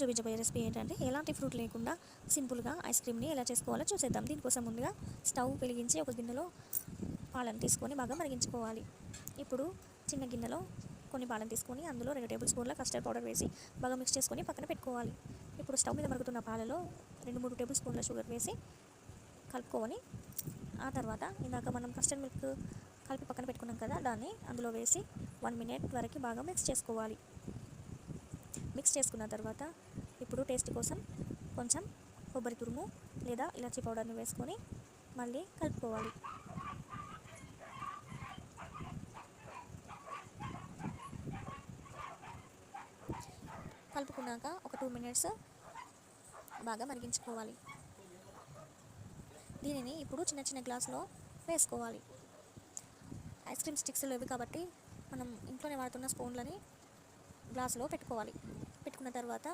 చూపించబోయే రెసిపీ ఏంటంటే ఎలాంటి ఫ్రూట్ లేకుండా సింపుల్గా ఐస్ క్రీమ్ని ఎలా చేసుకోవాలో చూసేద్దాం. దీనికోసం ముందుగా స్టవ్ వెలిగించి ఒక గిన్నెలో పాలను తీసుకొని బాగా మరిగించుకోవాలి. ఇప్పుడు చిన్న గిన్నెలో కొన్ని పాలను తీసుకొని అందులో 2 టేబుల్ స్పూన్ల కస్టర్డ్ పౌడర్ వేసి బాగా మిక్స్ చేసుకొని పక్కన పెట్టుకోవాలి. ఇప్పుడు స్టవ్ మీద మరుగుతున్న పాలలో 2-3 టేబుల్ స్పూన్ల షుగర్ వేసి కలుపుకొని ఆ తర్వాత ఇందాక మనం కస్టర్డ్ మిల్క్ కలిపి పక్కన పెట్టుకున్నాం కదా, దాన్ని అందులో వేసి 1 మినిట్ వరకు బాగా మిక్స్ చేసుకోవాలి. మిక్స్ చేసుకున్న తర్వాత ఇప్పుడు టేస్ట్ కోసం కొంచెం కొబ్బరి తురుము లేదా ఇలాచీ పౌడర్ని వేసుకొని మళ్ళీ కలుపుకోవాలి. కలుపుకున్నాక ఒక 2 మినిట్స్ బాగా మరిగించుకోవాలి. దీనిని ఇప్పుడు చిన్న చిన్న గ్లాసులో వేసుకోవాలి. ఐస్ క్రీమ్ స్టిక్స్ లేవు కాబట్టి మనం ఇంట్లోనే వాడుతున్న స్పూన్లని గ్లాసులో పెట్టుకోవాలి. పెట్టుకున్న తర్వాత